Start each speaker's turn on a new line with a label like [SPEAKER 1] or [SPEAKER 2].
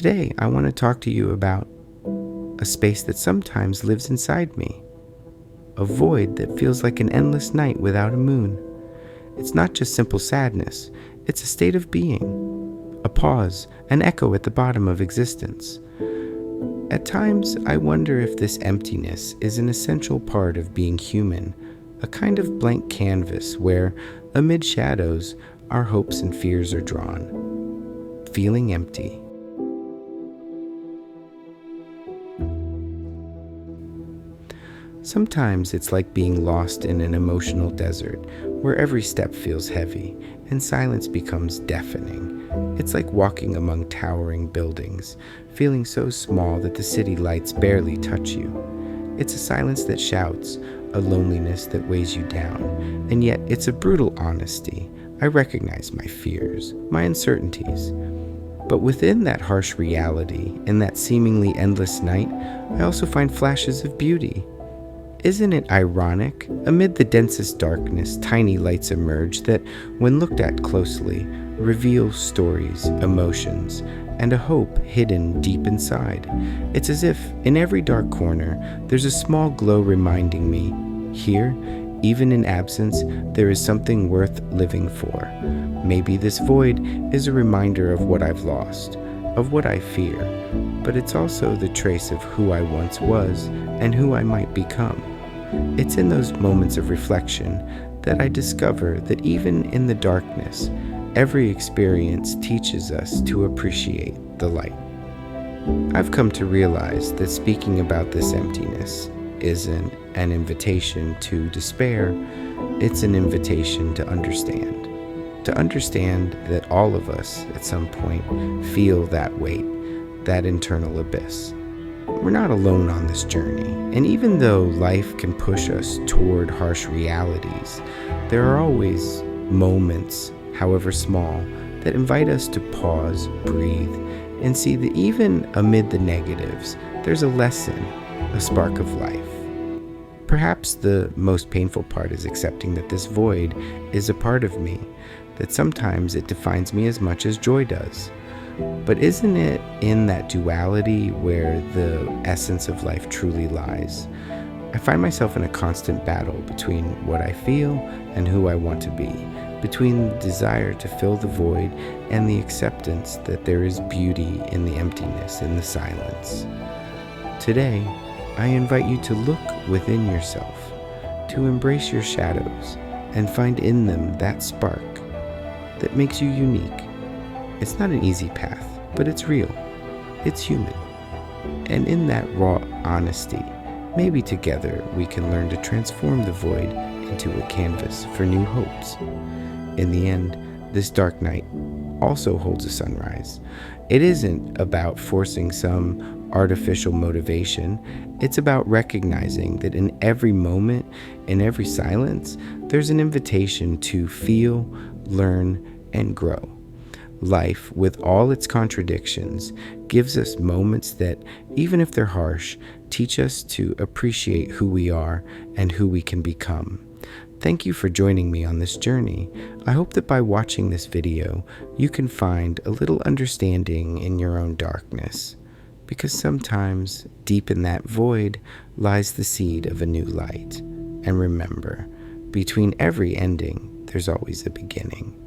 [SPEAKER 1] Today, I want to talk to you about a space that sometimes lives inside me, a void that feels like an endless night without a moon. It's not just simple sadness, it's a state of being, a pause, an echo at the bottom of existence. At times, I wonder if this emptiness is an essential part of being human, a kind of blank canvas where, amid shadows, our hopes and fears are drawn. Feeling empty. Sometimes it's like being lost in an emotional desert where every step feels heavy and silence becomes deafening. It's like walking among towering buildings, feeling so small that the city lights barely touch you. It's a silence that shouts, a loneliness that weighs you down, and yet it's a brutal honesty. I recognize my fears, my uncertainties. But within that harsh reality, in that seemingly endless night, I also find flashes of beauty. Isn't it ironic? Amid the densest darkness, tiny lights emerge that, when looked at closely, reveal stories, emotions, and a hope hidden deep inside. It's as if, in every dark corner, there's a small glow reminding me, here, even in absence, there is something worth living for. Maybe this void is a reminder of what I've lost, of what I fear, but it's also the trace of who I once was and who I might become. It's in those moments of reflection that I discover that even in the darkness, every experience teaches us to appreciate the light. I've come to realize that speaking about this emptiness isn't an invitation to despair, it's an invitation to understand. To understand that all of us, at some point, feel that weight, that internal abyss. We're not alone on this journey, and even though life can push us toward harsh realities, there are always moments, however small, that invite us to pause, breathe, and see that even amid the negatives, there's a lesson, a spark of life. Perhaps the most painful part is accepting that this void is a part of me, that sometimes it defines me as much as joy does. But isn't it in that duality where the essence of life truly lies? I find myself in a constant battle between what I feel and who I want to be, between the desire to fill the void and the acceptance that there is beauty in the emptiness, in the silence. Today, I invite you to look within yourself, to embrace your shadows, and find in them that spark that makes you unique. It's not an easy path, but it's real. It's human. And in that raw honesty, maybe together we can learn to transform the void into a canvas for new hopes. In the end, this dark night also holds a sunrise. It isn't about forcing some artificial motivation. It's about recognizing that in every moment, in every silence, there's an invitation to feel, learn, and grow. Life, with all its contradictions, gives us moments that, even if they're harsh, teach us to appreciate who we are and who we can become. Thank you for joining me on this journey. I hope that by watching this video, you can find a little understanding in your own darkness. Because sometimes, deep in that void, lies the seed of a new light. And remember, between every ending, there's always a beginning.